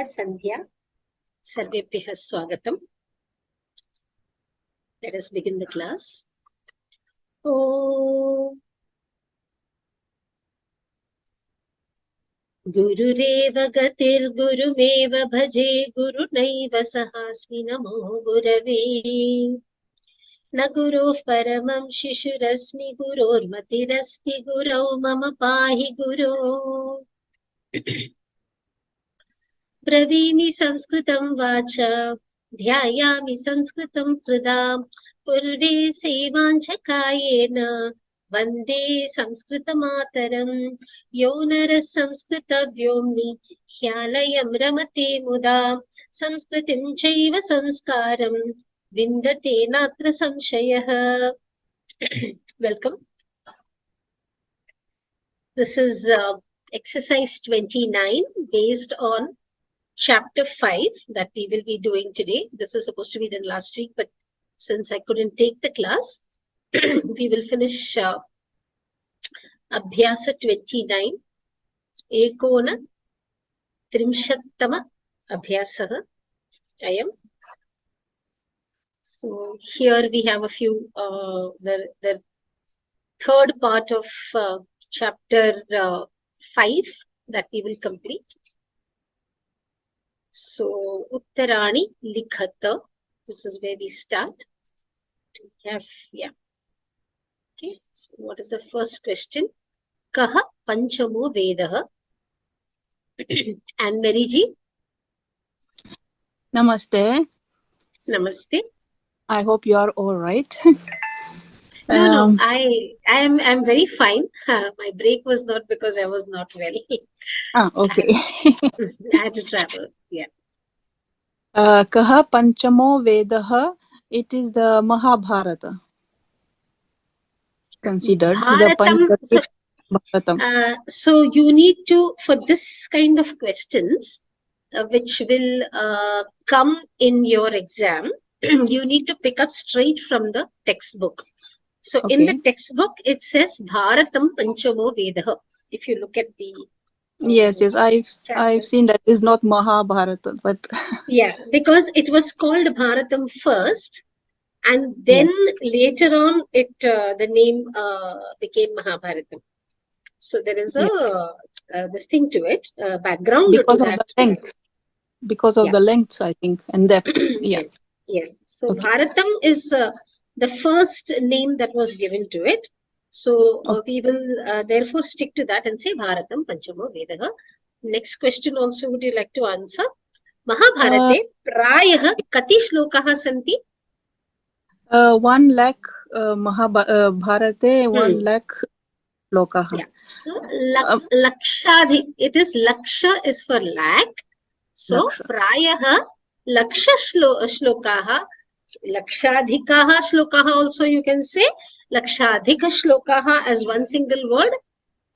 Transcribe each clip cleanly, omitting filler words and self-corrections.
Sandhya, Sarvebhyah Swagatam. Let us begin the class. Om Gurureva Gatir Gurumeva Bhaje Gurunaiva Sahasmi Namo Gurave Na Gurof Paramam Shishurasmi Guror Matirasti Gurau Mama Pahi Guru Bravimi Sanskritam Vacha Dhyayami Sanskritam Pradam Purve Sevanchakayena Vande Samskrita Mataram Yonara Samskrita Vyomni Hyalayam Ramate Muda Sanskritim Chaiva Sanskaram Vindate Natra Samshayah. Welcome. This is exercise 29 based on chapter 5 that we will be doing today. This was supposed to be done last week, but since I couldn't take the class, we will finish Abhyasa 29, Ekona Trimshattama Abhyasaha Ayam. So here we have a few, the third part of chapter 5 that we will complete. So, Uttarani Likhata, this is where we start. Okay, so what is the first question? Kaha Panchamo Vedaha? And Mariji? Namaste. Namaste. I hope you are all right. No, I'm very fine. My break was not because I was not well. Okay. I had to travel. Yeah. Kaha Panchamo Vedaha? It is the Mahabharata. Considered Bharatam. Bharatam. So you need to, for this kind of questions, which will come in your exam, you need to pick up straight from the textbook. So in the textbook, it says Bharatam Panchamo Vedaha. If you look at the yes, I've seen that is not Mahabharata, but yeah, because it was called Bharatam first, and then later on, it the name became Mahabharatam. So there is this thing to it, background because to of that. The length. Because of the length, I think, and depth. Yes. So Bharatam is the first name that was given to it. So we will therefore stick to that and say Bharatam Panchamo Vedaha. Next question also would you like to answer? Mahabharate prayah kati shlokaha santi? 1 lakh Bharate 1 lakh shlokaha. Yeah. Lakshadhi. It is laksha is for lakh. So prayah laksha shlokaha. Lakshadhikaha shlokaha also you can say. Lakshadhika shlokaha as one single word.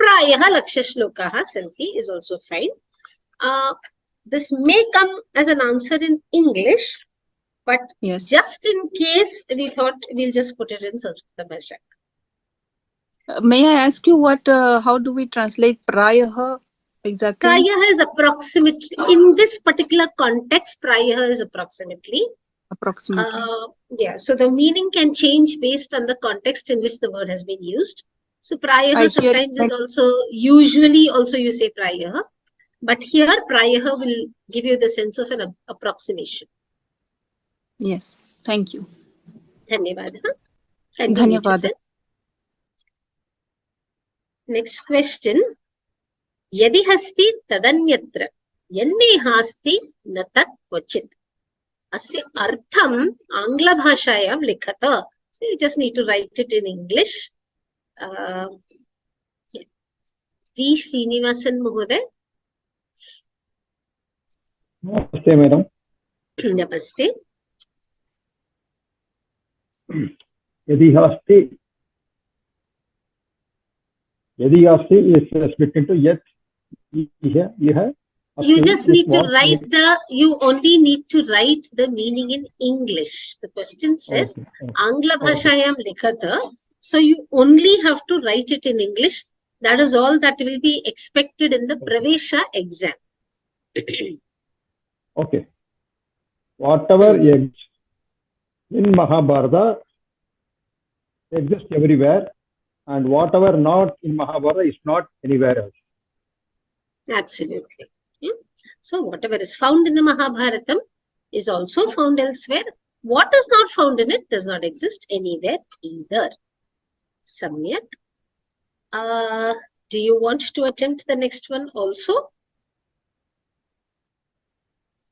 Prayah laksha shlokaha santi is also fine. This may come as an answer in English, but just in case we thought we'll just put it in Sanskrit Bharati. May I ask you how do we translate prayah exactly? Prayah is approximately, in this particular context, prayah is approximately. Yeah, so the meaning can change based on the context in which the word has been used. So prayah sometimes is also, usually also you say prayah, but here prayah will give you the sense of an approximation. Yes, thank you. Dhanyavad. Next question. Yadi hasti tadanyatra yanne hasti natat kvachit. Asya artham Angla bhashayam likhata. So you just need to write it in English. V. Srinivasan Mahoday. Namaste, madam. Namaste. Yadi hasti is split into yet, yah. You just need to write you only need to write the meaning in English. The question says, Angla bhashayam likhata. So you only have to write it in English. That is all that will be expected in the Pravesha exam. Okay. Whatever exists in Mahabharata exists everywhere, and whatever not in Mahabharata is not anywhere else. Absolutely. So whatever is found in the Mahabharatam is also found elsewhere. What is not found in it does not exist anywhere either. Samyak. Do you want to attempt the next one also?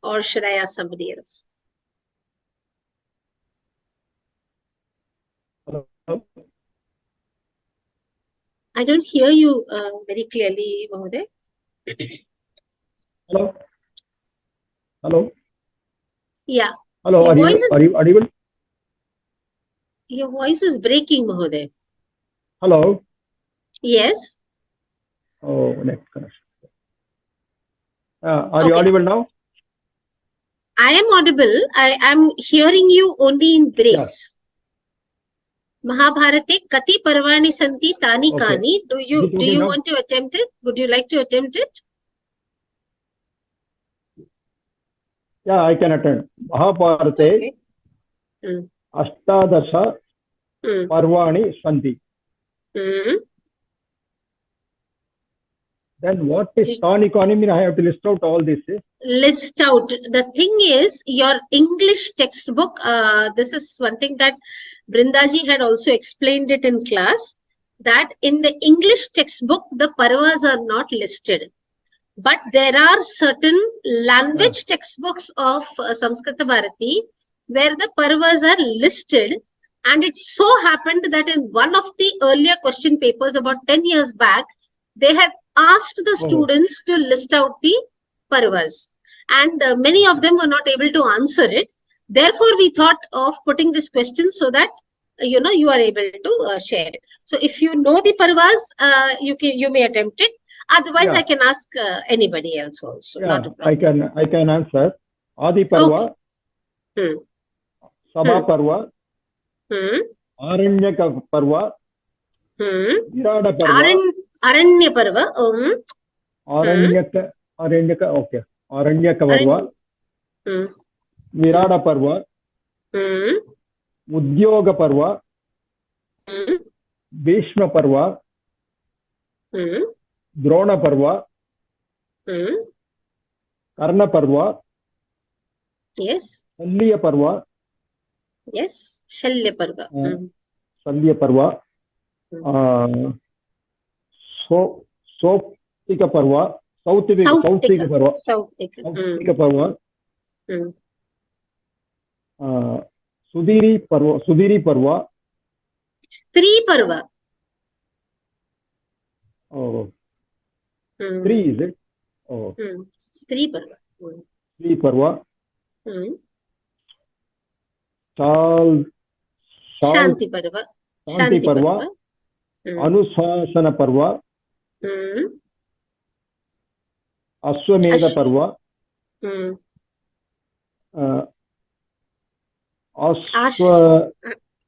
Or should I ask somebody else? Hello? I don't hear you very clearly, Mahoday. Hello? Hello? Yeah. Hello, Your are voice you audible? Your voice is breaking, Mahoday. Hello? Yes. Oh, next connection. Are you Okay. audible now? I am audible. I am hearing you only in breaks. Mahabharate kati parvani santi tani Okay. kani. Do Is it okay you now? want to attempt it? Would you like to attempt it? Yeah, I can attend. Mahabharate Okay. Ashtadasha Parvani Santi. Then what is Tani Kani? Mean I have to list out all this. List out. The thing is, your English textbook, this is one thing that Brindaji had also explained it in class, that in the English textbook, the parvas are not listed. But there are certain language textbooks of Samskrita Bharati where the parvas are listed. And it so happened that in one of the earlier question papers about 10 years back, they had asked the students to list out the parvas. And many of them were not able to answer it. Therefore, we thought of putting this question so that you are able to share it. So if you know the parvas, you may attempt it. Otherwise, I can ask anybody else also. Yeah, Not a problem. I can answer. Adi Parva, Sabha Parva, Aranyaka Parva, Virada Parva, Aranya Parva. Aranyaka, okay. Aranyaka Parva, Virada Parva, Udyoga Parva, Bhishma Parva, Drona Parva, Karna Parva, Yes. Shalya Parva, Yes. Shalya Parva. Shalya Parva, Soptika Parva, Sautika Parva, Sautika Parva, Sudiri Parva, Stri Parva. Oh, three is it? Oh, Stri Parva. Sri Parva, Shanti Parva. Shanti Parva, Anusasana Parva, Aswamedha Parva,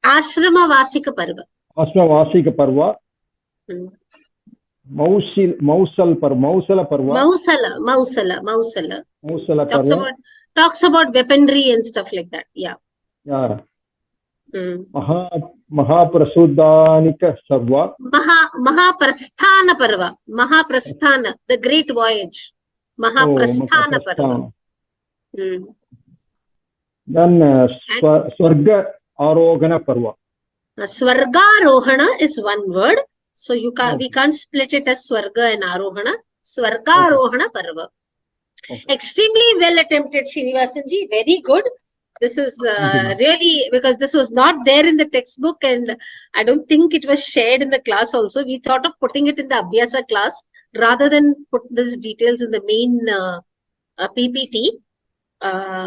Ashrama Vasika Parva. Asmavasika Parva, Mausala Parva, Mausala. Parva, Talks about weaponry and stuff like that. Yeah. yeah. Mahaprasudanika Sarva, Mahaprasthana Parva. Mahaprasthana, the great voyage. Mahaprasthana Parva. Then Swarga Arogana Parva. Swargarohana is one word. So we can't split it as Swarga and Arohana. Swargarohana Parva. Extremely well attempted, Srinivasanji. Very good. This is really, because this was not there in the textbook and I don't think it was shared in the class also. We thought of putting it in the Abhyasa class rather than put these details in the main PPT.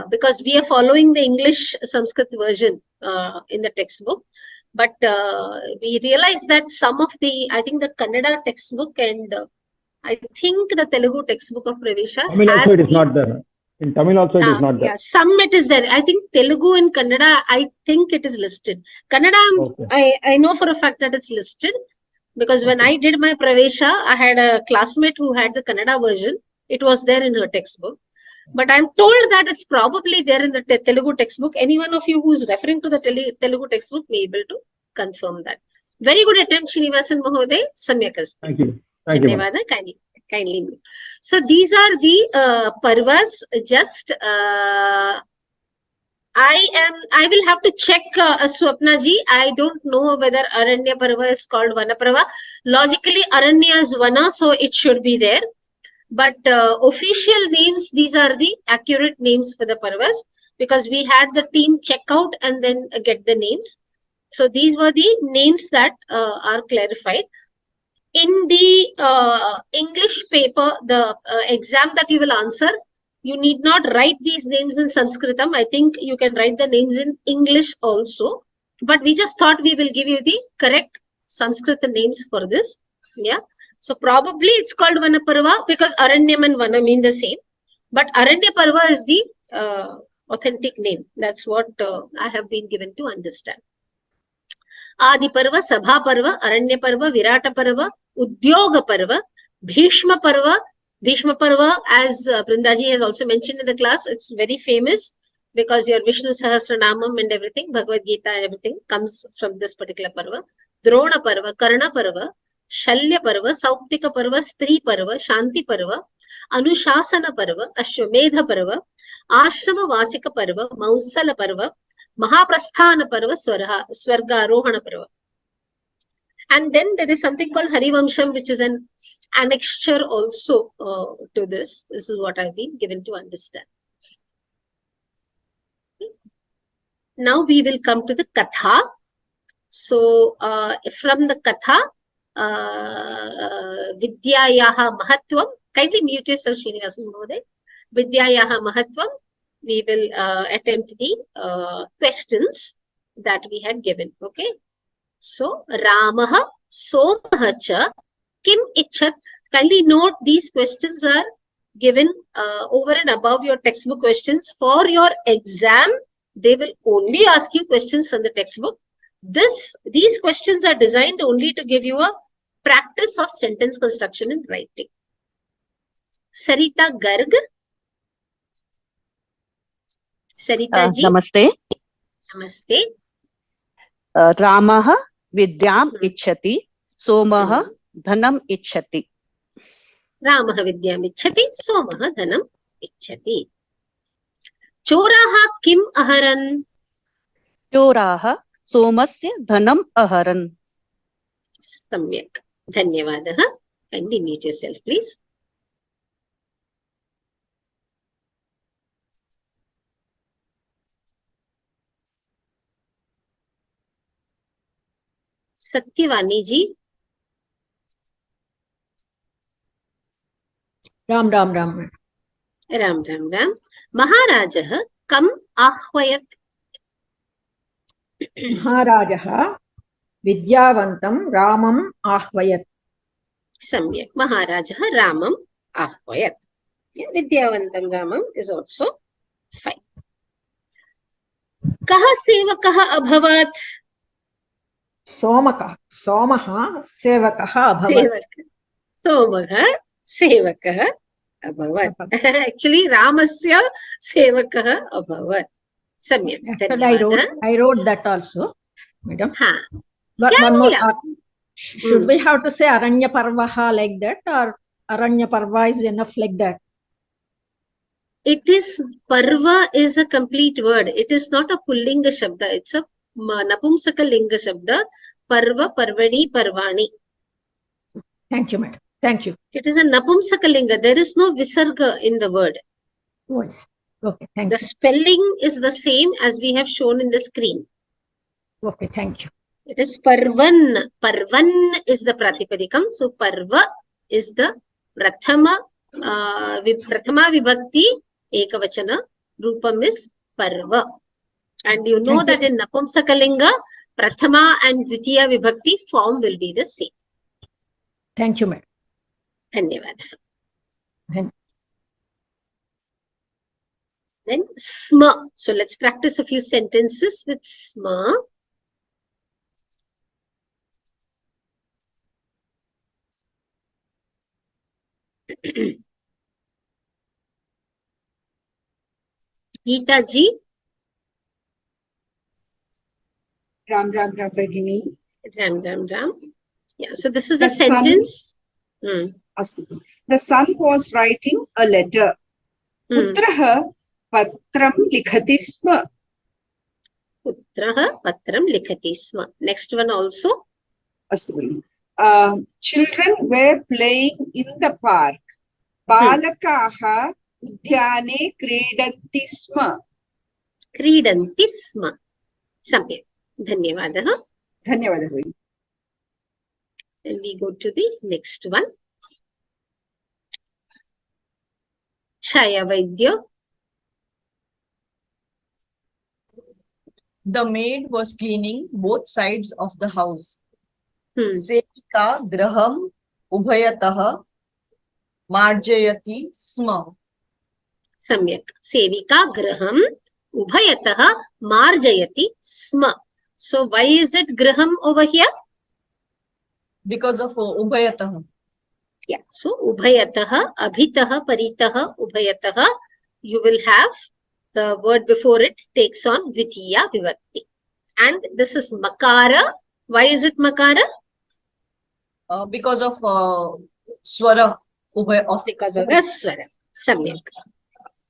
Because we are following the English Sanskrit version in the textbook. But we realized that some of I think the Kannada textbook and I think the Telugu textbook of Pravesha Tamil also it is not there. In Tamil also it is not there. Yeah, some it is there. I think Telugu and Kannada, I think it is listed. Kannada, I know for a fact that it's listed. Because when I did my Pravesha, I had a classmate who had the Kannada version. It was there in her textbook. But I'm told that it's probably there in the Telugu textbook. Any one of you who's referring to the Telugu textbook may be able to confirm that. Very good attempt, Srinivasan Mahoday. Samyak asti. Thank you. Thank you, ma'am. Dhanyawada. Kindly. So these are the parvas. Just I will have to check, Swapna ji. I don't know whether Aranya Parva is called Vana Parva. Logically, Aranya is Vana, so it should be there. But official names, these are the accurate names for the Parvas, because we had the team check out and then get the names. So these were the names that are clarified. In the English paper, the exam that you will answer, you need not write these names in Sanskritam. I think you can write the names in English also. But we just thought we will give you the correct Sanskrit names for this. Yeah. So probably it's called Vanaparva because Aranyam and Vana mean the same. But Aranya Parva is the authentic name. That's what I have been given to understand. Adi Parva, Sabha Parva, Aranya Parva, Virata Parva, Udyoga Parva, Bhishma Parva. Bhishma Parva, as Brindaji has also mentioned in the class, it's very famous because your Vishnu Sahasranamam and everything, Bhagavad Gita and everything comes from this particular Parva. Drona Parva, Karna Parva, Shalya Parva, Sauptika Parva, Stri Parva, Shanti Parva, Anushasana Parva, Ashwamedha Parva, Ashrama Vasika Parva, Mausala Parva, Mahaprasthana Parva, Swarga Arohana Parva. And then there is something called Harivamsham, which is an annexure also to this. This is what I've been given to understand. Now we will come to the Katha. So from the Katha, Vidyayaha Mahatvam. Kindly mute yourself, Srinivasan Mahoday. Vidyayaha Mahatvam. We will attempt the questions that we had given. Okay. So, Ramaha, Somaha cha, Kim Ichat. Kindly note these questions are given over and above your textbook questions. For your exam, they will only ask you questions from the textbook. These questions are designed only to give you a practice of sentence construction and writing. Sarita Garg. Sarita ji. Namaste. Namaste. Ramaha Vidyam Ichchati, Somaha Dhanam Ichchati. Ramaha Vidyam Ichchati, Somaha Dhanam Ichchati. Choraha Kim Aharan. Choraha Somasya Dhanam Aharan. Samyak. Dhanyavadaha. Kindly mute yourself, please. Satyavani ji. Ram Ram Ram. Ram Ram Ram. Maharajah Kam Ahvayat. Maharajah Vidyavantam Ramam Ahvayat. Samyak. Maharajah Ramam Ahvayat. Yeah, Vidyavantam Ramam is also fine. Kaha sevakaha abhavat. Somaha Sevakaha Abhavat. Somaha sevakaha abhavat. Actually, Ramasya sevakaha abhavat. Samyak. Actually, I wrote that also, madam. But Yeah, one more. yeah. Should we have to say Aranya Parvaha like that, or Aranya Parva is enough like that? It is, Parva is a complete word. It is not a Pullinga Shabda. It's a Napumsaka Linga Shabda. Parva, Parvani, Parvani. Thank you, madam. Thank you. It is a Napumsaka Linga. There is no Visarga in the word. Voice. Okay, thank The you. spelling is the same as we have shown in the screen. Okay, thank you. It is Parvan. Parvan is the Pratipadikam. So Parva is the Prathama Vibhakti Ekavachana. Rupam is Parva. And you know that in Napumsakalinga, Prathama and Dvitiya Vibhakti form will be the same. Thank you, madam. Dhanyavada. Then Sma. So let's practice a few sentences with Sma. Geeta ji. Ram Bhagini. Ram. Yeah, so this is The a sentence. Astu. The son was writing a letter. Putraha patram likhati sma. Putraha patram likhati sma. Next one also. Astu. Children were playing in the park. Balakaha udyane kridanti sma. Kridanti sma. Samyak. Dhanyavadaha. Dhanyavadaha. Then we go to the next one. Chaya Vaidya. The maid was cleaning both sides of the house. Sevika graham ubhayatah marjayati sma. Samyak. Sevika graham ubhayatah marjayati sma. So why is it graham over here? Because of ubhayatah. Yeah. So ubhayatah, abhitah, paritah, ubhayatah. You will have the word before it takes on Dvitiya Vibhakti. And this is Makara. Why is it Makara? Because of swara. Because of the swara. Samyak.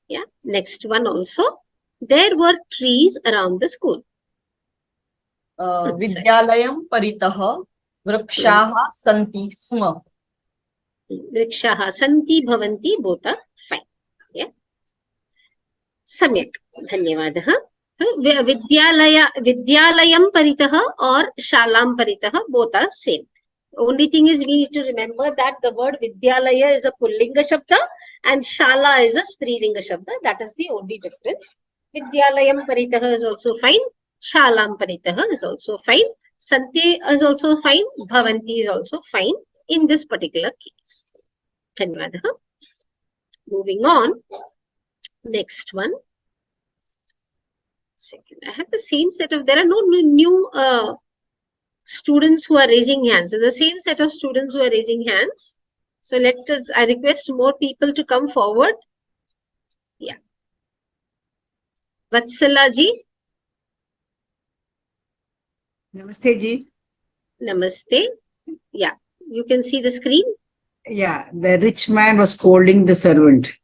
Yeah. Next one also. There were trees around the school. Vidyalayam paritah vrikshaha santi sma. Vrikshaha santi bhavanti, both are fine. Yeah. Samyak. Dhanyavadaha. So Vidyalayam paritah or Shalam paritah, both are same. Only thing is we need to remember that the word Vidyalaya is a Pullinga Shabda and Shala is a Strilinga Shabda. That is the only difference. Vidyalayam paritah is also fine. Shalam paritah is also fine. Santi is also fine. Bhavanti is also fine in this particular case. Dhanyavadaha. Moving on. Next one. Second. I have the same set of, there are no new students who are raising hands. It's the same set of students who are raising hands. So I request more people to come forward. Yeah. Vatsala ji. Namaste ji. Namaste. Yeah. You can see the screen. Yeah. The rich man was scolding the servant.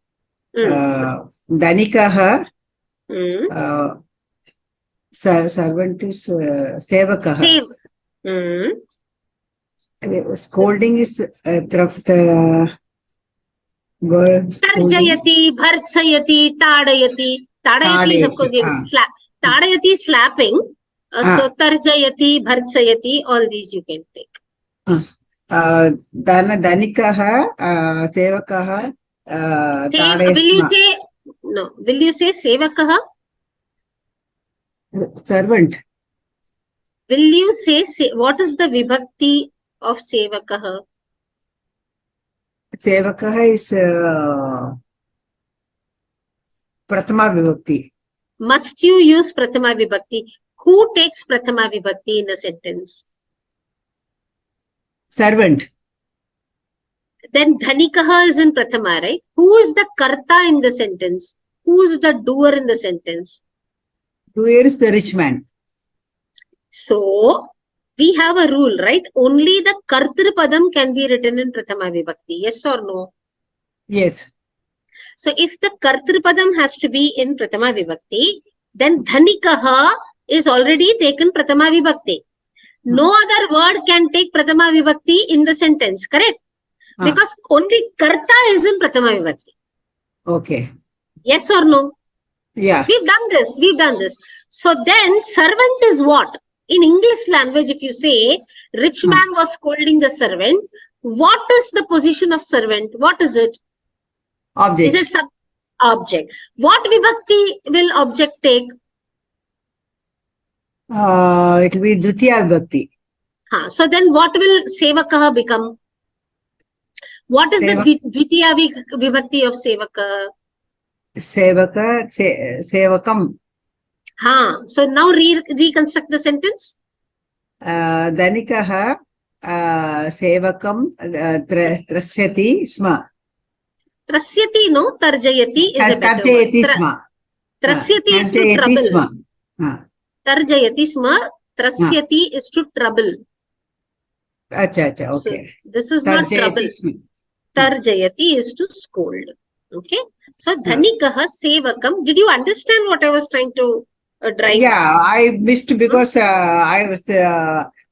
Dhanikaha. Servant is sevakaha. Scolding is Tarjayati, bhartsayati, tadayati. Tadayati is of course Tadayati is slapping. So tarjayati, bhartsayati, all these you can take. Dhanikaha, sevakaha, will you say sevakaha? Servant. Will you say what is the vibhakti of sevakaha? Sevakaha is Prathama Vibhakti. Must you use Prathama Vibhakti? Who takes Prathama Vibhakti in the sentence? Servant. Then Dhanikaha is in Prathama, right? Who is the Karta in the sentence? Who is the doer in the sentence? Doer is the rich man. So, we have a rule, right? Only the Kartri Padam can be written in Prathama Vibhakti. Yes or no? Yes. So, if the Kartri Padam has to be in Prathama Vibhakti, then Dhanikaha is already taken Prathama Vibhakti. No other word can take Prathama Vibhakti in the sentence, correct? Because only Karta is in Prathama Vibhakti. Okay. Yes or no? Yeah. We've done this. So then servant is what? In English language, if you say rich man was scolding the servant, what is the position of servant? What is it? Object. Is it object? What vibhakti will object take? It will be Dvitiya Vibhakti. So then what will sevakaha become? What is the Dvitiya Vibhakti of Sevaka? Sevakam. So now reconstruct the sentence. Dhanikaha Sevakam Trasyati Sma. Trasyati, no, Tarjayati is a better Tarjayati word. Sma. Trasyati is to Tarjayati trouble. sma. Tarjayati sma. Trasyati is to trouble. Acha, So okay. this is not trouble. Tarjayati sma. Tarjayati is to scold. Okay. So dhanikaha sevakam. Did you understand what I was trying to drive? Yeah, I missed because I was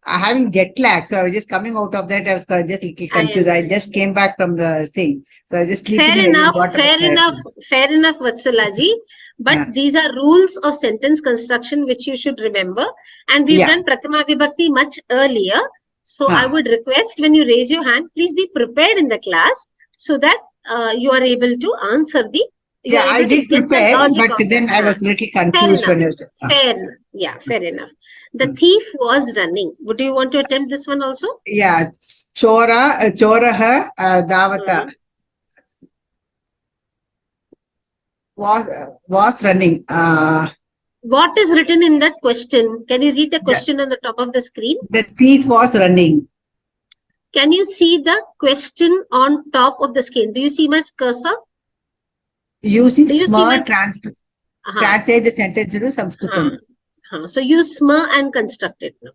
having jet lag. So I was just coming out of that. I was just a little confused. I just came back from the thing. So I was just sleeping. Fair And I just enough, got up fair there. enough, fair enough, Vatsalaji. But these are rules of sentence construction which you should remember. And we've done Prathama Vibhakti much earlier. So I would request when you raise your hand, please be prepared in the class so that you are able to answer the. Yeah, I did prepare, but then I was a little confused when I was. Fair enough. Yeah, fair enough. The thief was running. Would you want to attempt this one also? Yeah, choraha davata was running. What is written in that question? Can you read the question on the top of the screen? The thief was running. Can you see the question on top of the screen? Do you see my cursor? Using sma translate the sentence into Sanskritam. So use sma and construct it now.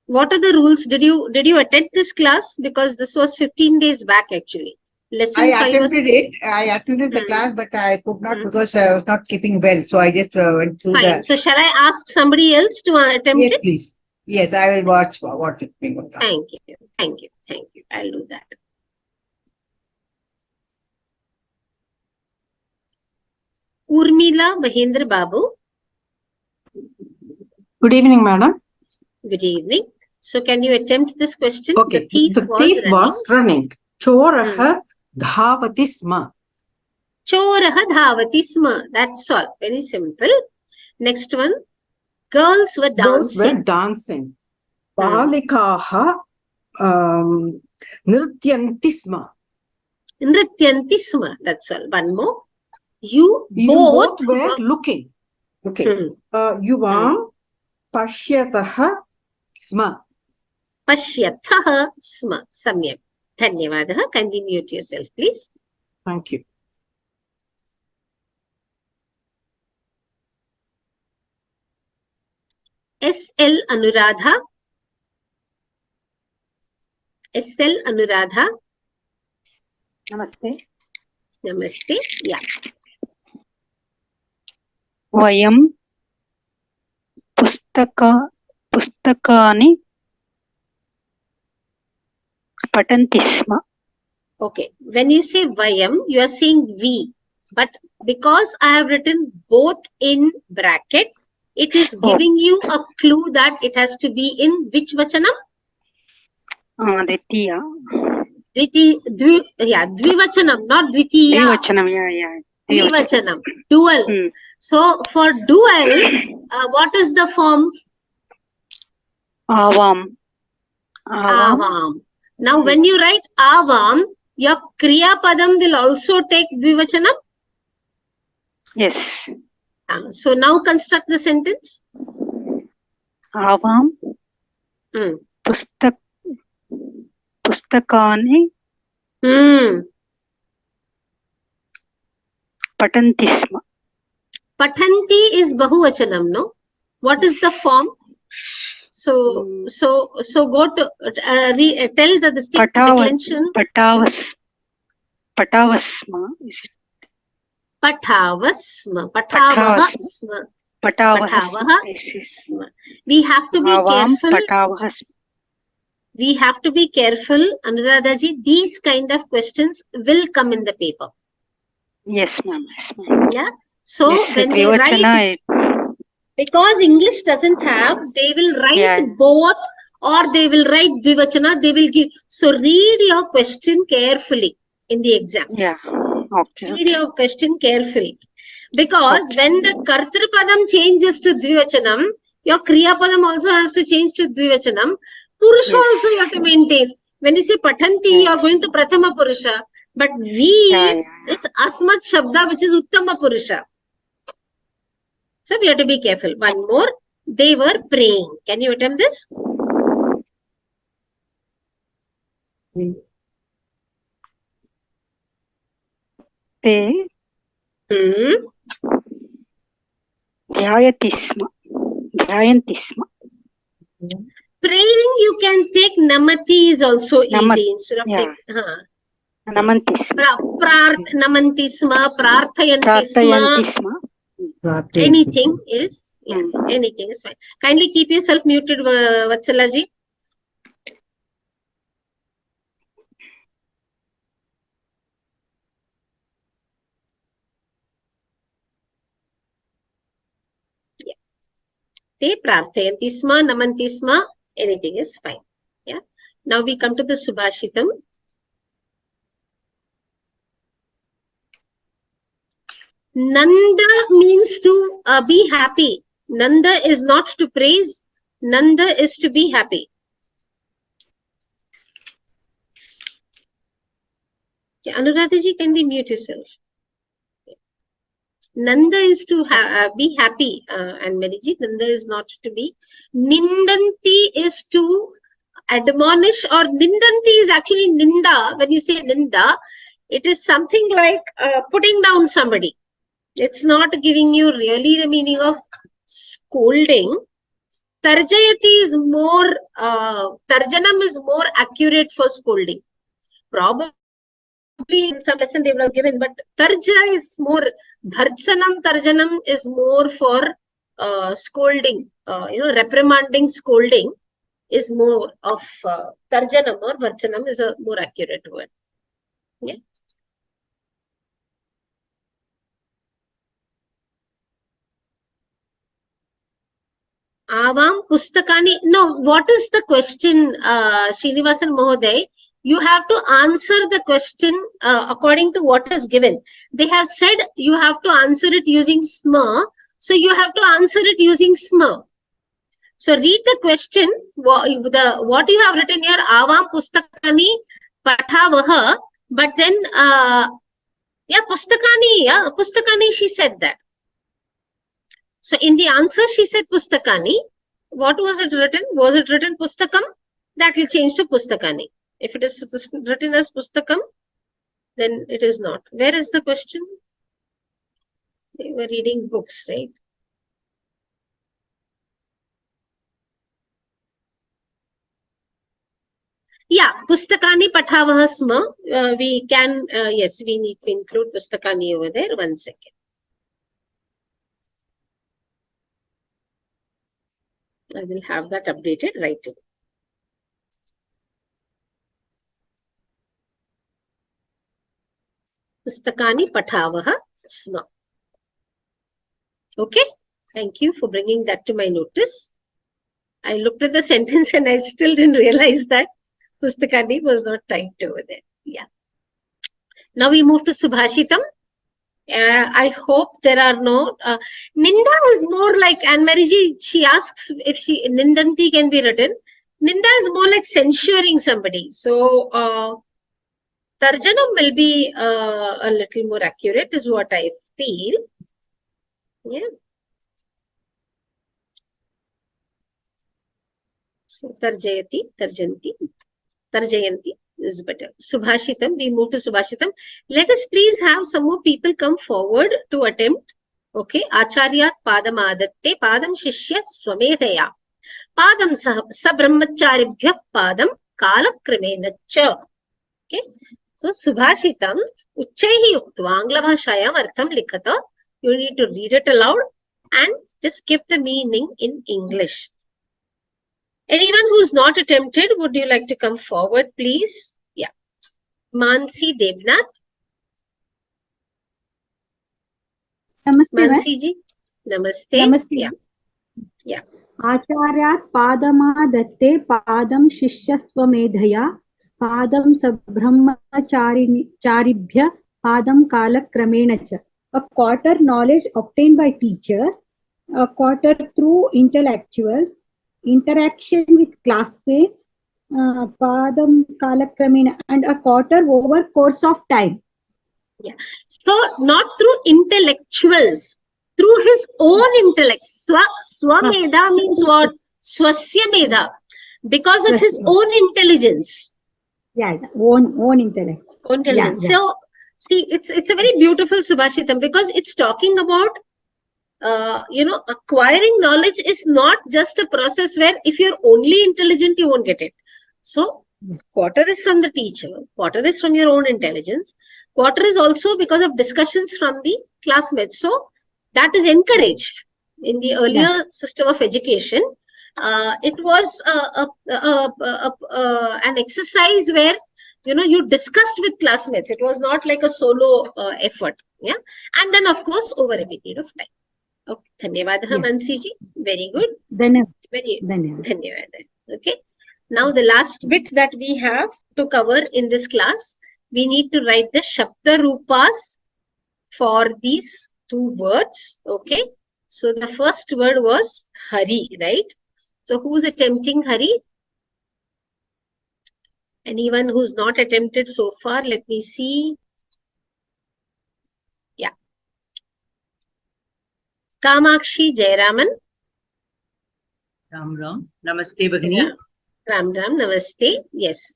What are the rules? Did you attend this class? Because this was 15 days back actually. Lesson I 5 attended it. I attended the class, but I could not because I was not keeping well. So I just went through the. So shall I ask somebody else to attempt it? Yes, please. Yes, I will watch what it means. Thank you. Thank you. Thank you. I'll do that. Urmila Mahendra Babu. Good evening, madam. Good evening. So can you attempt this question? Okay. The thief was running. Choraha dhavati sma. Choraha dhavati sma. That's all. Very simple. Next one. Girls were dancing. Balikaha nrityanti sma. Nrityanti sma. That's all. One more. You both were looking. Okay. Yuvam pashyataha sma. Pashyataha sma. Samyak. Dhanyavadaha. Kindly mute yourself, please. Thank you. S.L. Anuradha. S.L. Anuradha. Namaste. Namaste. Yeah. Vayam pustakani patanti sma. Okay. When you say vayam, you are saying we. But because I have written both in bracket, it is giving you a clue that it has to be in which vachanam? Dvitiya. Dvivachanam, not dvitiya. Dvivachanam, yeah. Dvivachanam, dual. So for dual, what is the form? Avam. Now when you write avam, your kriya padam will also take dvivachanam? Yes. So now construct the sentence. Avam pustakani patanti sma. Patanti is bahuvachanam, no? What is the form? So go to tell the distinct declension. Patavasma. Is it? Patavasma. We have to be careful. We have to be careful, Anuradhaji. These kind of questions will come in the paper. Yes, ma'am. Yeah. So when they write, because English doesn't have, they will write both or they will write dvivachana. They will give. So read your question carefully in the exam. Yeah. Okay. Read your question carefully. Because when the kartrupadam changes to dvivachanam, your kriya padam also has to change to dvivachanam. Purusha also you have to maintain. When you say patanti, you are going to prathama purusha. But we is asmat shabda, which is uttama purusha. So we have to be careful. One more. They were praying. Can you attempt this? Te ध्यायति स्म. ध्यायन्ति स्म. Praying, you can take namati is also easy instead of taking. Namanti sma. Namanti sma, prarthayanti Prarthayanti sma. sma. Anything is anything is fine. Kindly keep yourself muted, Vatsalaji. Te prarthayanti sma, namanti sma, anything is fine. Yeah. Now we come to the Subhashitam. Nanda means to be happy. Nanda is not to praise. Nanda is to be happy. Anuradhaji, can we mute yourself? Nanda is to be happy, and Mariji, Nanda is not to be. Nindanti is to admonish, or Nindanti is actually Ninda. When you say Ninda, it is something like putting down somebody. It's not giving you really the meaning of scolding. Tarjayati is more, Tarjanam is more accurate for scolding. Probably in some lesson they would have given, but Tarja is more, Bhartsanam, Tarjanam is more for scolding, reprimanding, scolding is more of Tarjanam, or Bhartsanam is a more accurate word. Yeah. Avam pustakani. No, what is the question, Srinivasan Mohoday? You have to answer the question according to what is given. They have said you have to answer it using sma, so you have to answer it using sma. So read the question. What you have written here, Avam pustakani pathavaha, but then pustakani, she said that. So in the answer, she said pustakani. What was it written? Was it written pustakam? That will change to pustakani. If it is written as pustakam, then it is not. Where is the question? They were reading books, right? Yeah, pustakani pathavah sma. We can, yes, we need to include pustakani over there. 1 second. I will have that updated right away. Pustakani pathavah sma. Okay, thank you for bringing that to my notice. I looked at the sentence and I still didn't realize that pustakani was not typed over there. Yeah. Now we move to Subhashitam. I hope there are no Ninda is more like, and Mariji, she asks if Nindanti can be written. Ninda is more like censuring somebody. So Tarjanam will be a little more accurate, is what I feel. Yeah. So Tarjayati, Tarjanti, Tarjayanti is better. Subhashitam, we move to Subhashitam. Let us please have some more people come forward to attempt. Okay. Acharyat padam adatte padam shishya swamedhaya. Padam sabrahmacharibhya padam kalakramena cha. Okay. So Subhashitam, uchchaihi uktva Angla bhashayam artham likhata. You need to read it aloud and just give the meaning in English. Anyone who's not attempted, would you like to come forward, please? Yeah. Mansi Devnath. Namaste. Mansi ji. Namaste. Namaste. Yeah. Yeah. Acharyat padamadatte padam shishyasvamedhaya padam sabrahmacharibhya padam kalakramena cha. A quarter knowledge obtained by teacher, a quarter through intellectuals, interaction with classmates, padam kalakramena, and a quarter over course of time. Yeah. So not through intellectuals, through his own intellect. Swamedha means what? Swasya medha. Because of his own intelligence. Yeah, own intellect. Own intelligence. Yeah. So See, it's a very beautiful Subhashitam because it's talking about acquiring knowledge is not just a process where if you're only intelligent, you won't get it. So, quarter is from the teacher, quarter is from your own intelligence, quarter is also because of discussions from the classmates. So, that is encouraged. In the earlier system of education, it was an exercise where you discussed with classmates. It was not like a solo effort. Yeah, and then of course over a period of time. Okay, dhanyavadah, Mansi ji. Very good. Dhanyavadah. Okay. Now the last bit that we have to cover in this class, we need to write the Shabda Rupas for these two words. Okay. So the first word was Hari, right? So who's attempting Hari? Anyone who's not attempted so far? Let me see. Yeah. Kamakshi Jayaraman. Ram Ram. Namaste Bhagini. Ram Ram. Namaste. Yes.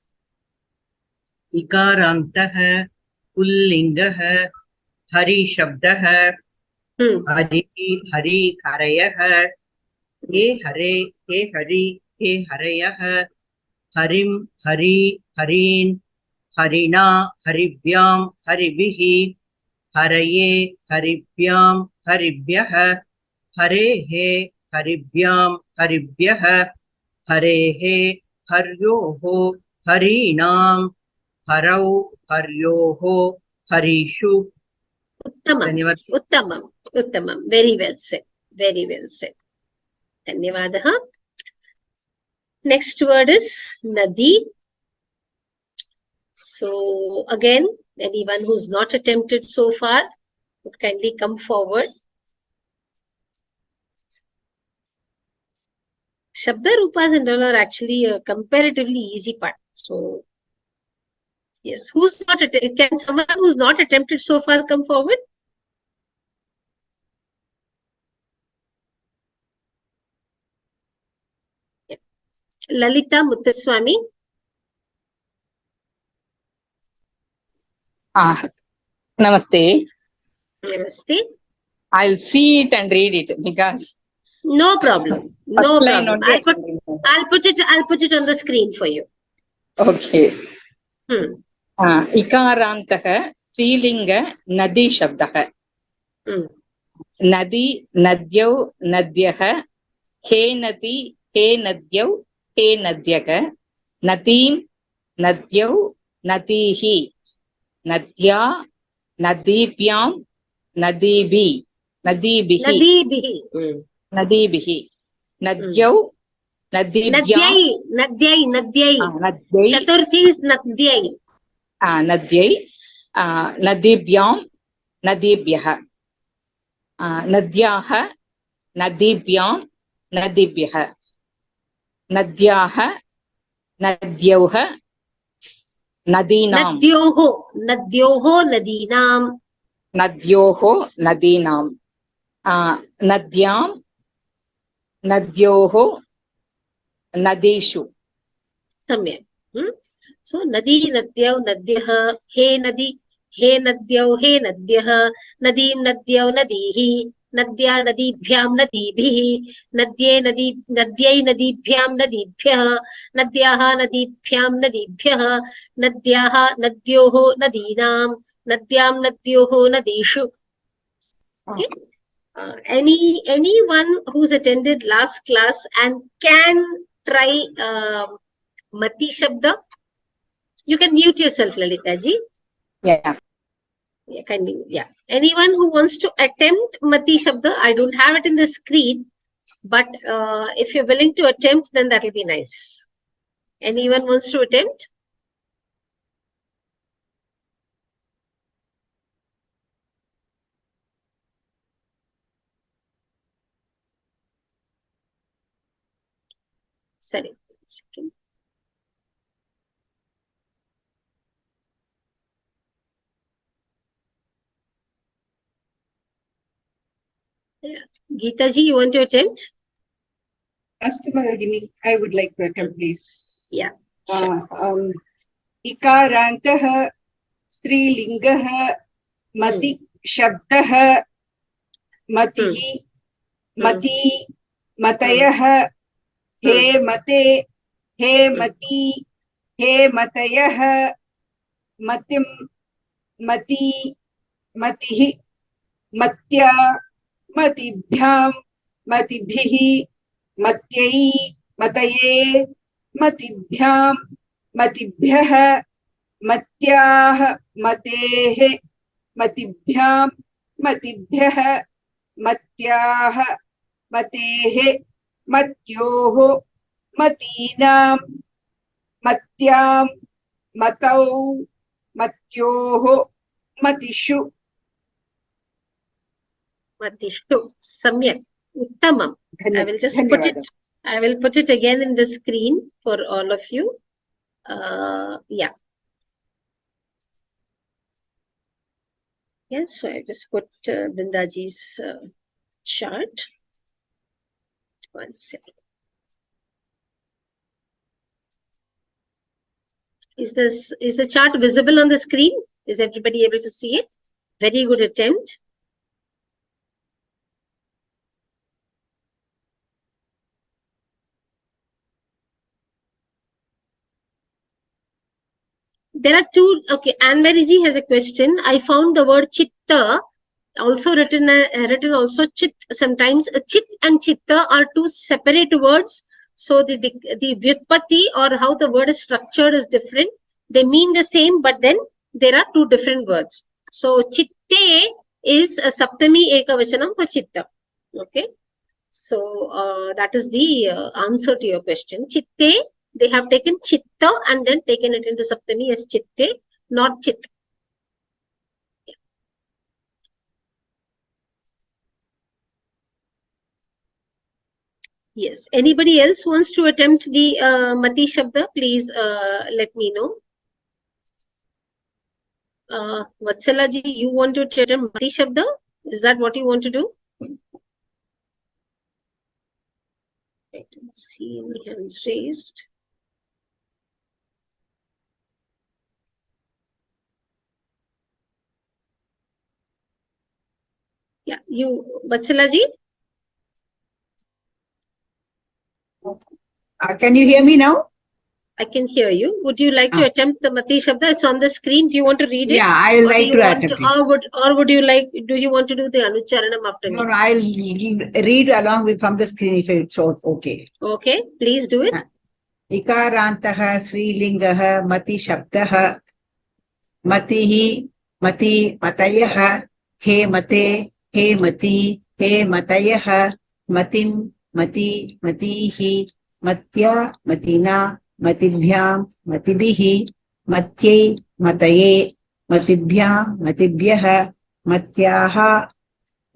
Ikarantah Pullinga Hari Shabdah Hari Hari Harayah He Hare He Hari He Harayah Harim Hari Harin Harina Harivyam Haribihi Haraye Harivyam Haribhyah Harehe Harivyam Haribhyah Harehe Haryoho Harinam Harau Haryoho Harishu. Uttamam. Uttamam. Uttamam. Very well said. Very well said. Dhanyavadah. Next word is Nadi. So again, anyone who's not attempted so far would kindly come forward. Shabda Rupas and all are actually a comparatively easy part. So yes, who's not can someone who's not attempted so far come forward? Yeah. Lalita Muthuswami. Namaste. Namaste. I'll see it and read it because no problem. No problem. I'll put it on the screen for you. Okay. Ikarantah Strilinga Nadi Shabdah. Nadi Nadyau Nadyah He Nadi He Nadyau He Nadyah Nadim Nadyau Nadihi Nadya Nadipyam Nadibi Nadibihi Nadibihi Nadyau Nadyai. Chaturthi is Nadyai. Nadyai. Nadibyam Nadibhyah. Nadyaha Nadibyam Nadibhyah. Nadyaha Nadyauha Nadinam. Nadyoho Nadinam. Nadyoho Nadinam. Nadyam Nadyoho Nadeshu. Samyak. So Nadi Nadyau Nadyah He Nadi He Nadyau He Nadyah Nadim Nadyau Nadihi Nadya Nadibhyam Nadibihi Nadyai Nadibhyam Nadibhyah Nadyaha Nadibhyam Nadibhyah Nadyaha Nadyoho Nadinam Nadyam Nadyoho Nadeshu. Okay. Anyone who's attended last class and can try Mati Shabda, you can mute yourself, Lalita ji. Yeah. Yeah. Anyone who wants to attempt Mati Shabda, I don't have it in the screen, but if you're willing to attempt, then that will be nice. Anyone wants to attempt? Sorry, 1 second. Yeah. Geeta ji, you want to attempt? I would like to attempt, please. Yeah. Sure. Ikarantah स्त्रीलिङ्गः मति शब्दः मतिः मती मतयः हे मते हे मती हे मतयः मतिं मती मतिः मत्या मतिभ्यां मतिभिः मत्यै मतये मतिभ्यां मतिभ्यः मत्याः मतेः मतिभ्यां मतिभ्यः मत्याः मतेः मत्योः मतीनां मत्यां मतौ मत्योः मतिषु Matishu. Samyak. Uttamam. I will just put it. I will put it again in the screen for all of you. Yeah. Yes, so I just put Bindaji's chart. One second. Is the chart visible on the screen? Is everybody able to see it? Very good attempt. There are two. Okay, Anne-Marie ji has a question. I found the word chitta also written also chit. Sometimes chit and chitta are two separate words. So the vyutpati or how the word is structured is different. They mean the same, but then there are two different words. So chitte is a saptami ekavachanam for chitta. Okay. So that is the answer to your question. Chitte, they have taken chitta and then taken it into saptami as chitte, not chit. Yes. Anybody else wants to attempt the Mati Shabda? Please let me know. Vatsala ji, you want to attempt Mati Shabda? Is that what you want to do? I don't see any hands raised. Yeah, you, Vatsala ji? Can you hear me now? I can hear you. Would you like to attempt the Mati Shabda? It's on the screen. Do you want to read it? Yeah, I will like to attempt it. Or would you like, do you want to do the Anucharanam after me? No, I'll read along with from the screen if it's okay. Okay, please do it. Ikarantah Srilingah Mati Shabdah Matihi Mati Matayah He Mate He Mati He Matayah Matim Mati Matihi Matya Matina Matibhyam Matibihi Matyai Mataye Matibhyam Matibhyah Matyaha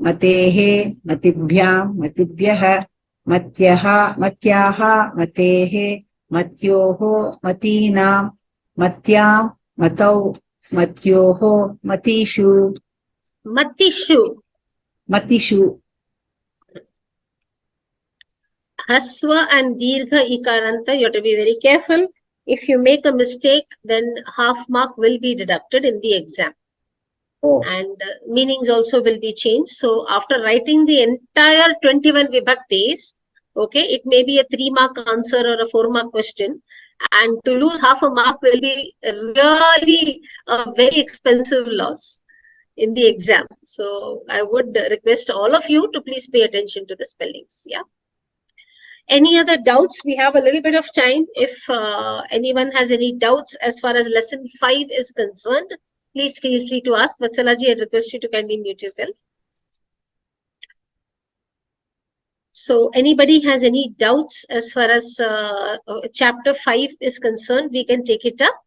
Matehe Matibhyam Matibhyah Matyaha Matyaha Matehe Matyoho Matinam Matyam Matau Matyoho Matishu Matishu Haswa and Dirgha Ikaranta, you have to be very careful. If you make a mistake, then half mark will be deducted in the exam. And meanings also will be changed. So after writing the entire 21 vibhaktis, okay, it may be a 3-mark answer or a 4-mark question. And to lose half a mark will be really a very expensive loss in the exam. So I would request all of you to please pay attention to the spellings. Yeah. Any other doubts? We have a little bit of time. If anyone has any doubts as far as lesson 5 is concerned, please feel free to ask. Vatsalaji, I request you to kindly mute yourself. So anybody has any doubts as far as chapter 5 is concerned, we can take it up.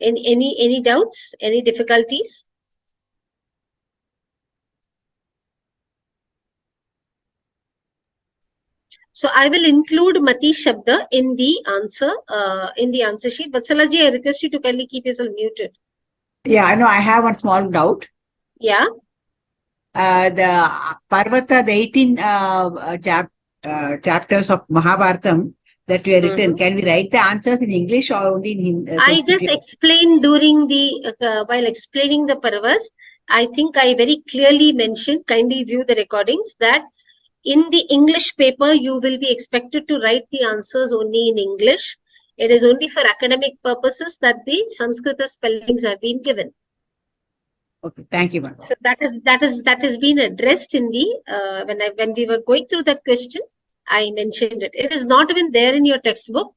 Any doubts? Any difficulties? So I will include Mati Shabda in the answer sheet. Vatsalaji, I request you to kindly keep yourself muted. Yeah, I know. I have one small doubt. Yeah. The Parvata, the 18 chapters of Mahabharatam, that we have written, can we write the answers in English or only in I Sanskrit? just explained during the, while explaining the Parvas, I think I very clearly mentioned, kindly view the recordings, that in the English paper, you will be expected to write the answers only in English. It is only for academic purposes that the Sanskrita spellings have been given. Okay, thank you, madam. So that has been addressed in the when we were going through that question. I mentioned it. It is not even there in your textbook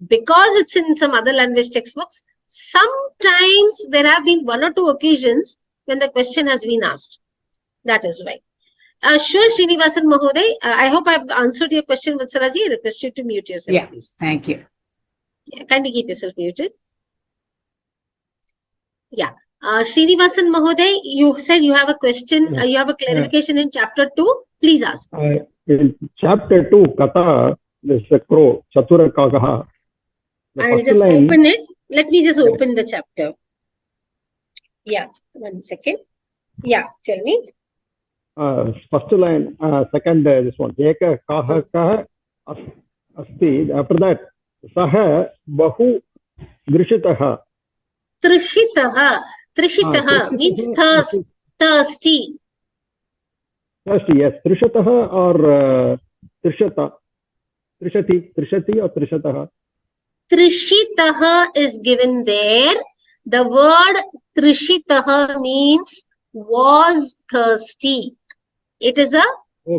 because it's in some other language textbooks. Sometimes there have been 1 or 2 occasions when the question has been asked. That is why. Sure, Srinivasan Mahoday. I hope I've answered your question, Vatsalaji. I request you to mute yourself, please. Thank you. Yeah, kindly keep yourself muted. Yeah. Srinivasan Mahoday, you said you have a question, you have a clarification in chapter 2. Please ask. In chapter 2, Kata, there's a crow, Chatura Kagaha. I'll just open it. Let me just open the chapter. Yeah, 1 second. Yeah, tell me. First line, second, this one. Eka kaha kaha asti. After that, saha bahu drishitaha. Trishitaha. Trishitaha means thirsty. Thirsty, yes. Trishataha or trishata. Trishati or trishataha. Trishitaha is given there. The word trishitaha means was thirsty. It is a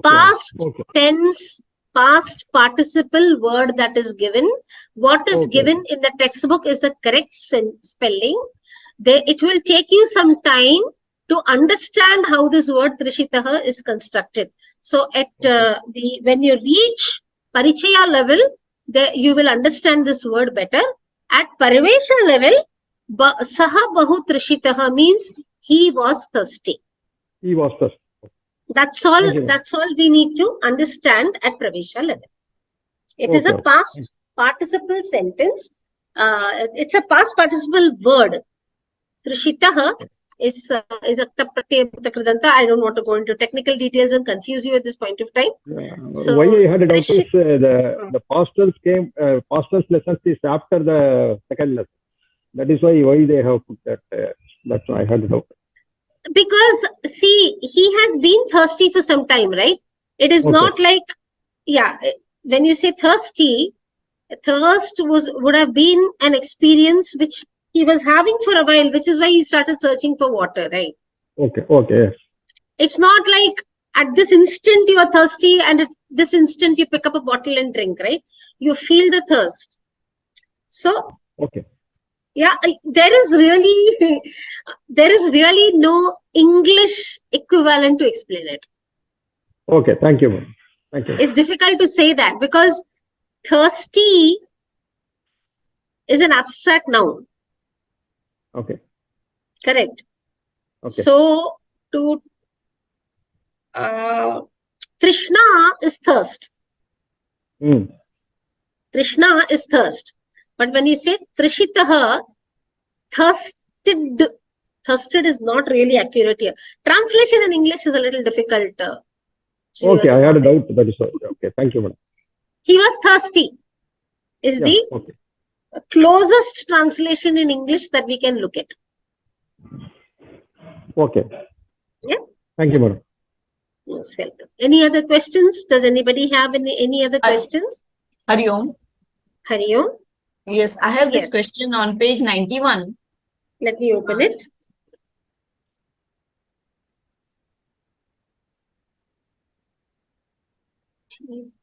past tense, past participle word that is given. What is given in the textbook is a correct spelling. It will take you some time to understand how this word trishitaha is constructed. So at when you reach Parichaya level, you will understand this word better. At Pravesha level, saha bahu trishitaha means he was thirsty. He was thirsty. That's all. That's all we need to understand at Pravesha level. It is a past participle sentence. It's a past participle word. Trishitaha is a pratyaya kridanta. I don't want to go into technical details and confuse you at this point of time. So, why I had a doubt is the past tense came. Past tense lessons is after the second lesson. That is why they have put that. That's why I had a doubt. Because see, he has been thirsty for some time, right? It is not like, yeah, when you say thirsty, thirst would have been an experience which he was having for a while, which is why he started searching for water, right? Okay. It's not like at this instant you are thirsty and at this instant you pick up a bottle and drink, right? You feel the thirst. So, yeah, there is really no English equivalent to explain it. Okay, thank you. Thank you. It's difficult to say that because thirsty is an abstract noun. Okay. Correct. Okay. So, to Trishna is thirst. Trishna is thirst. But when you say Trishitaha, thirsted is not really accurate here. Translation in English is a little difficult. Okay, I had a doubt. That is why. Okay, thank you, madam. He was thirsty is the closest translation in English that we can look at. Okay. Yeah. Thank you, madam. Yes, welcome. Any other questions? Does anybody have any other questions? Hari Om. Hari Om. Yes, I have this question on page 91. Let me open it.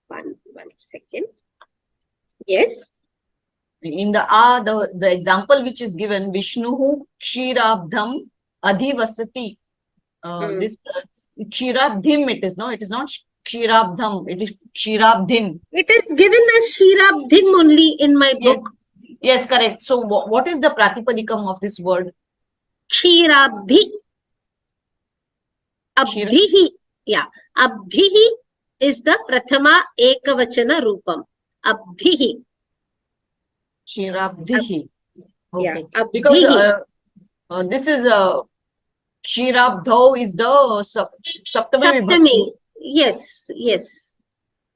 One second. Yes. In the example which is given, Vishnuhu Kshirabdham Adhivasati. This Kshirabdhim it is, no? It is not Kshirabdham, it is Kshirabdhim. It is given as Kshirabdhim only in my book. Yes, correct. So what is the Pratipadikam of this word? Kshirabdhi. Abdhihi. Yeah. Abdhihi is the Prathama Ekavachana Rupam. Abdhihi. Kshirabdhihi. Okay. Yeah. Abdhihi. Because this is Kshirabdho is the Saptami. Yes.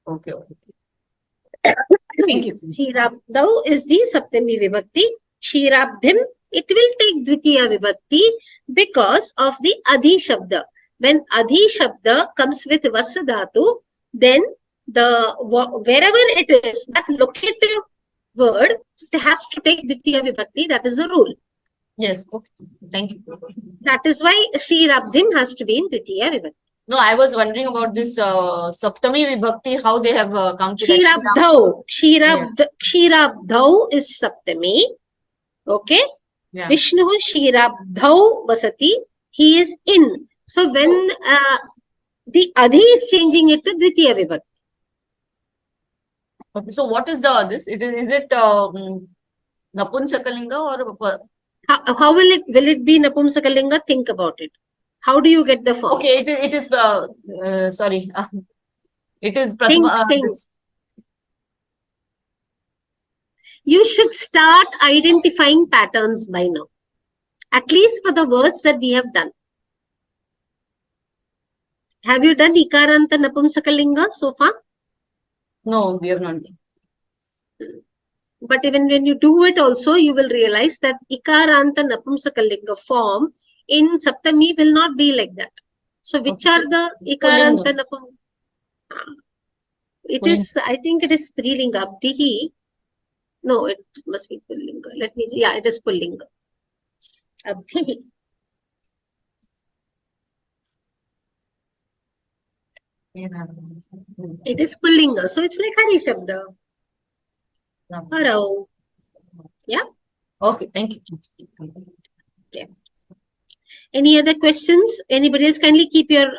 Okay. Thank you. Shirabdau is the Saptami Vibhakti. Shirabdhim, it will take Dvitiya Vibhakti because of the Adhi Shabda. When Adhi Shabda comes with Vasadhatu, then wherever it is, that locative word, it has to take Dvitiya Vibhakti. That is the rule. Yes. Okay. Thank you. That is why Shirabdhim has to be in Dvitiya Vibhakti. No, I was wondering about this Saptami Vibhakti, how they have come to Shirabdhau. Shirabdhau is Saptami. Okay. Yeah. Vishnu Shirabdhau Vasati. He is in. So when the Adhi is changing it to Dvitiya Vibhakti. Okay, so what is this? Is it Napunsakalinga or? How will it be Napumsakalinga? Think about it. How do you get the forms? Okay, it is sorry. It is think. You should start identifying patterns by now. At least for the words that we have done. Have you done Ikaranta Napumsakalinga so far? No, we have not done. But even when you do it also, you will realize that Ikaranta Napumsakalinga form in Saptami will not be like that. So which are the Ikaranta Napum? It is, I think it is Strilinga. Abdihi. No, it must be Pullinga. Let me see. Yeah, it is Pullinga. Abdihi. It is Pullinga. So it's like Hari Shabda. Harau. Yeah. Okay, thank you. Okay. Any other questions? Anybody else? Kindly keep your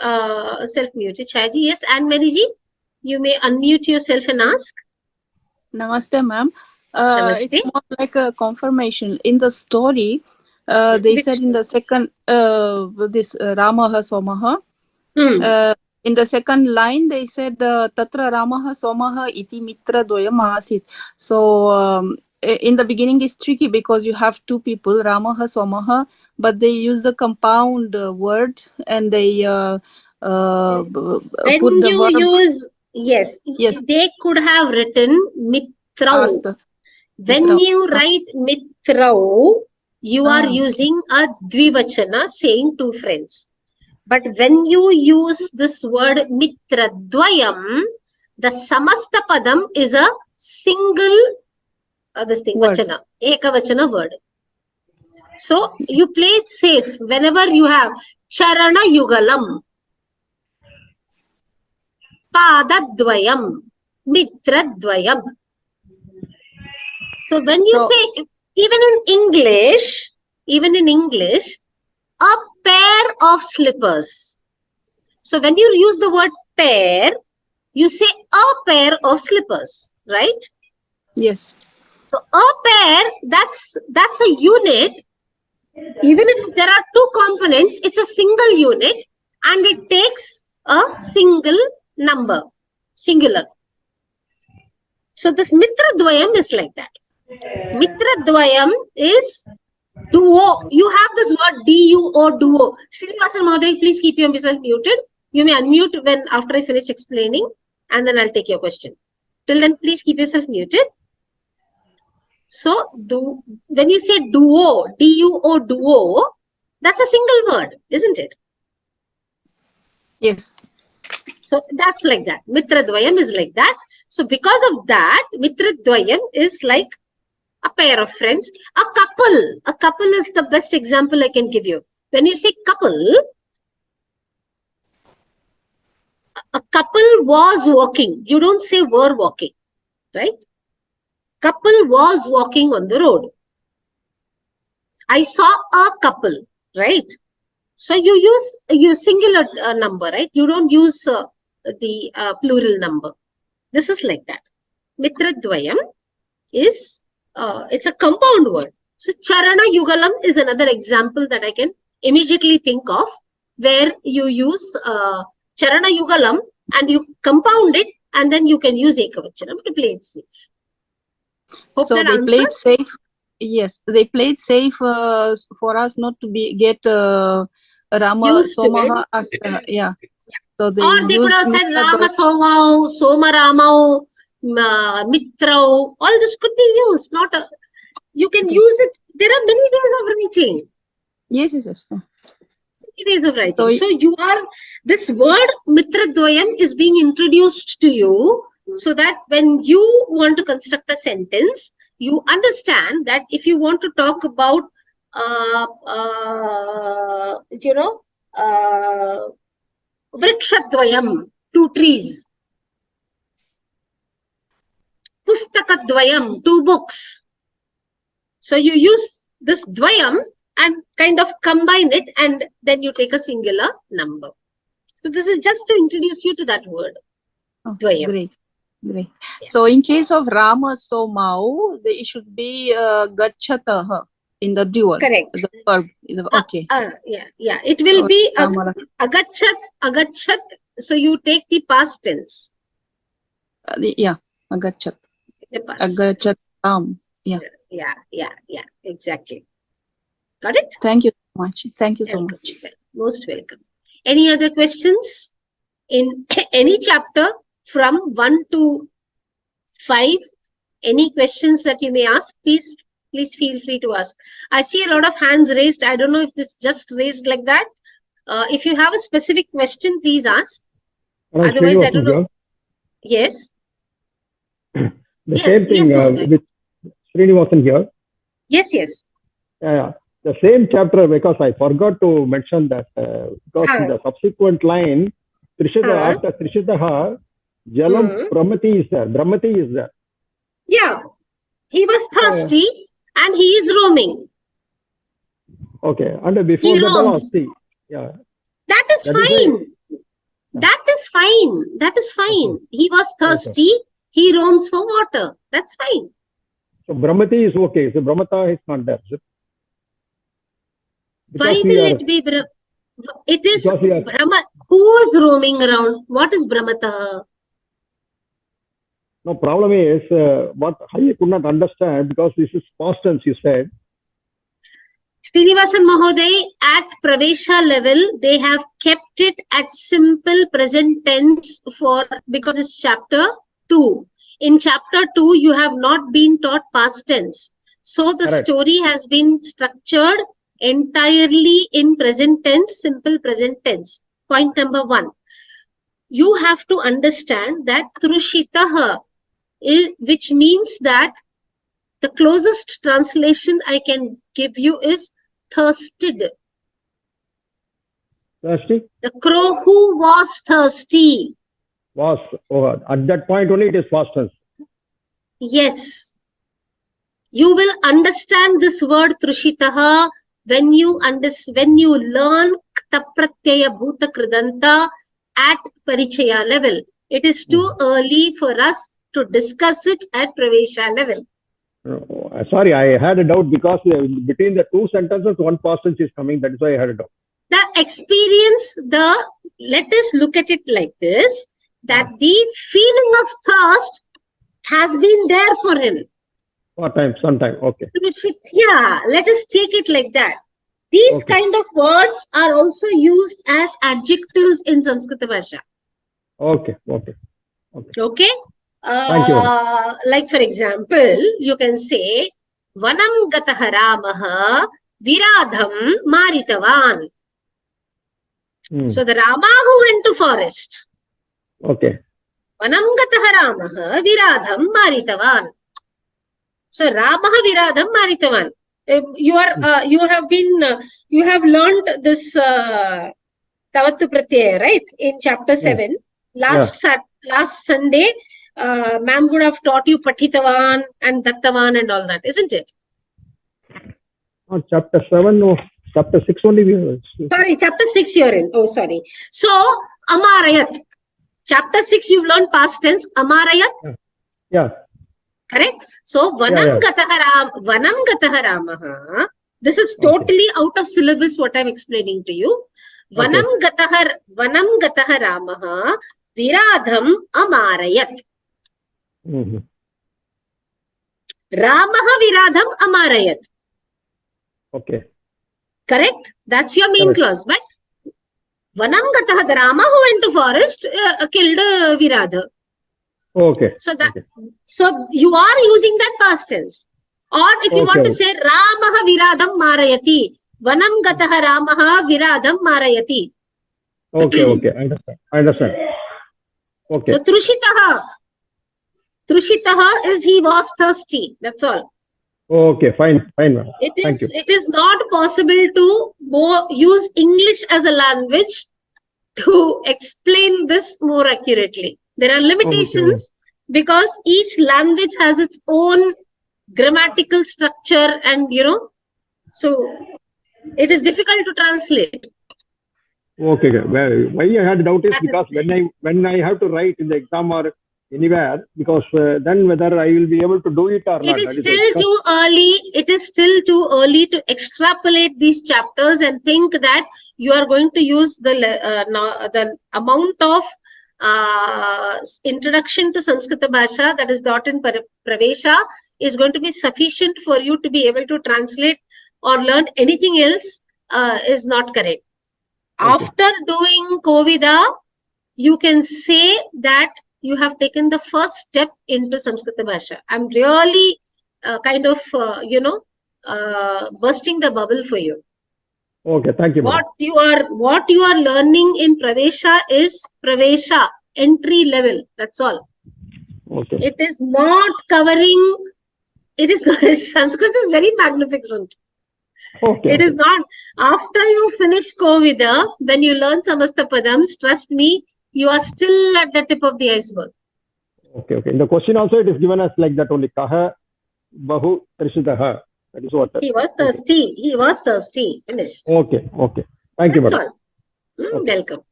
self muted. Chaji, yes. And Mariji, you may unmute yourself and ask. Namaste, ma'am. Namaste. It's more like a confirmation. In the story, they said in the second, this Ramaha Somaha. In the second line, they said Tatra Ramaha Somaha iti mitra doyam asit. So in the beginning, it's tricky because you have two people, Ramaha Somaha, but they use the compound word and they put the verb. Use, yes, they could have written mitrau. When you write mitrau, you are using a dvivachana saying two friends. But when you use this word mitradvayam, the samasta padam is a single vachana, ekavachana word. So you play it safe whenever you have charana yugalam, padadvayam, mitradvayam. So when you say, even in English, a pair of slippers. So when you use the word pair, you say a pair of slippers, right? Yes. So a pair, that's a unit. Even if there are two components, it's a single unit and it takes a single number, singular. So this mitradvayam is like that. Mitradvayam is duo. You have this word duo, duo. Srinivasan Mahoday, please keep yourself muted. You may unmute when after I finish explaining and then I'll take your question. Till then, please keep yourself muted. So, when you say duo, D-U-O, duo, that's a single word, isn't it? Yes. So, that's like that. Mitradvayam is like that. So, because of that, Mitradvayam is like a pair of friends. A couple is the best example I can give you. When you say couple, a couple was walking. You don't say were walking, right? Couple was walking on the road. I saw a couple, right? So you use singular number, right? You don't use the plural number. This is like that. Mitradvayam is it's a compound word. So charana yugalam is another example that I can immediately think of, where you use charana yugalam and you compound it, and then you can use ekavachanam to play it safe. Hope so that they answers. played safe. Yes, they played safe for us not to get Rama Somaha as yeah. So they or they could have said Rama Somau, Soma Ramau, mitrau, all this could be used. Not a, you can use it. There are many ways of writing. Yes, yes, yes. Many ways of writing. So you are, this word mitradvayam is being introduced to you so that when you want to construct a sentence, you understand that if you want to talk about, vrikshadvayam, 2 trees. Pustakadvayam, 2 books. So you use this dvayam and kind of combine it, and then you take a singular number. So this is just to introduce you to that word. Dvayam. Great. Great. Yeah. So in case of Rama Somau, it should be gachatah in the dual. Correct. The verb. Okay. Yeah. It will be agachat. So you take the past tense. Agachat. Agachat Ram. Yeah. Exactly. Got it? Thank you so much. Thank you so much. Most welcome. Any other questions in any chapter from 1 to 5? Any questions that you may ask? Please feel free to ask. I see a lot of hands raised. I don't know if this just raised like that. If you have a specific question, please ask. Otherwise, I don't know. Yes. The same thing with Srinivasan here. Yes. Yeah. The same chapter, because I forgot to mention that, because in the subsequent line, after Trishitaha, Jalam Brahmati is there. Yeah. He was thirsty and he is roaming. Okay. And before that, yeah. That is fine. That is fine. He was thirsty. He roams for water. That's fine. So Brahmati is okay. So Brahmata is not there. Why will it be it is Brahma. Who is roaming around? What is Brahmata? No, problem is what I could not understand, because this is past tense, you said. Srinivasan Mahoday, at Pravesha level, they have kept it at simple present tense because it's chapter 2. In chapter 2, you have not been taught past tense. So the story has been structured entirely in present tense, simple present tense. Point number 1. You have to understand that Trushitaha, which means that the closest translation I can give you is thirsted. Thirsty? The crow who was thirsty. At that point only it is past tense. Yes. You will understand this word Trushitaha when you learn Kta Pratyaya Bhuta Kridanta at Parichaya level. It is too early for us to discuss it at Pravesha level. Sorry, I had a doubt because between the 2 sentences, 1 past tense is coming. That is why I had a doubt. The experience, let us look at it like this, that the feeling of thirst has been there for him. Sometime, okay. Yeah, let us take it like that. These kind of words are also used as adjectives in Sanskrit Bhasha. Okay. Thank you. Like for example, you can say, Vanam gataha Ramaha viradham maritavan. So the Rama who went to forest. Okay. Vanam gataha Ramaha viradham maritavan. So Ramaha viradham maritavan. You have learned this Tavattu Pratyaya, right? In chapter 7. Last Sunday, ma'am would have taught you Pathitavan and Dattavan and all that, isn't it? Chapter 7, no. Chapter 6 only. Sorry, chapter 6 you're in. Oh, sorry. So, Amarayat. Chapter 6 you've learned past tense. Amarayat. Yeah. Correct? So, Vanam Gataha Ramaha. This is totally out of syllabus what I'm explaining to you. Vanam Gataha Ramaha viradham amarayat. Ramaha viradham amarayat. Okay. Correct? That's your main clause. But Vanam Gataha, the Rama who went to forest killed Viradha. Okay. So that so you are using that past tense. Or if you want to say Ramaha Viradam Marayati, Vanam Gataha Ramaha Viradam Marayati. Okay, okay. I understand. Okay. So Trushitaha is he was thirsty. That's all. Okay, fine, ma'am. Thank you. It is not possible to use English as a language to explain this more accurately. There are limitations because each language has its own grammatical structure, and so it is difficult to translate. Okay. Well, why I had doubt is because when I have to write in the exam or anywhere, because then whether I will be able to do it or not. It is still too early. It is still too early to extrapolate these chapters and think that you are going to use the amount of introduction to Sanskrita Bhasha that is taught in Pravesha is going to be sufficient for you to be able to translate or learn anything else is not correct. After doing Kovida, you can say that you have taken the first step into Sanskrita Bhasha. I'm really kind of, bursting the bubble for you. Okay, thank you. What you are learning in Pravesha is Pravesha, entry level. That's all. Okay. It is not covering. It is Sanskrit is very magnificent. Okay. It is not. After you finish Kovida, when you learn Samasta Padams, trust me, you are still at the tip of the iceberg. Okay, okay. In the question also it is given as like that only. Kaha Bahu Trishitaha. That is what. He was thirsty. Okay. He was thirsty. Finished. Okay, okay. Thank you, madam. Welcome.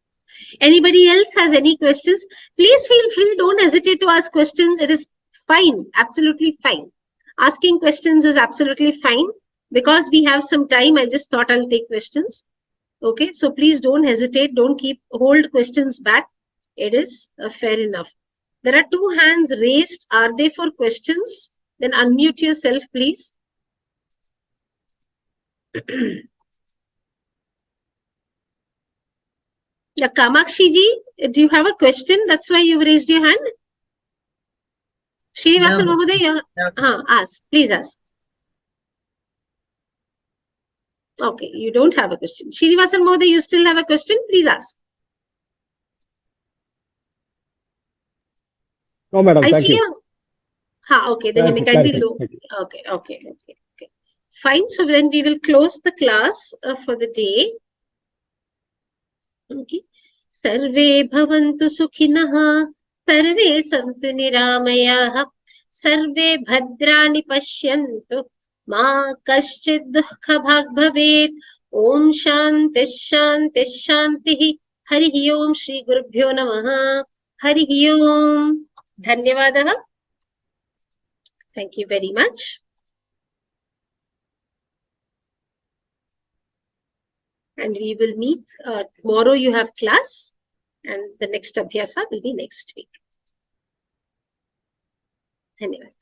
Anybody else has any questions? Please feel free. Don't hesitate to ask questions. It is fine. Absolutely fine. Asking questions is absolutely fine. Because we have some time, I just thought I'll take questions. Okay, so please don't hesitate. Don't hold questions back. It is fair enough. There are 2 hands raised. Are they for questions? Then unmute yourself, please. Yeah, Kamakshi ji, do you have a question? That's why you raised your hand. Srinivasan Mahoday, ask. Please ask. Okay, you don't have a question. Srinivasan Mahoday, you still have a question? Please ask. No, madam. I thank see you. Okay, then you may kindly look. Okay. Fine. So then we will close the class for the day. Okay. Sarve bhavantu sukhinah, sarve santu niramayah, sarve bhadrani pashyantu, ma kaschid dukha bhag bhavet. Om shanti shanti shanti. Harihi Om Shri Gurubhyo Namaha. Harihi Om. Dhanyavadah. Thank you very much. And we will meet tomorrow. You have class, and the next Abhyasa will be next week. Dhanyavad.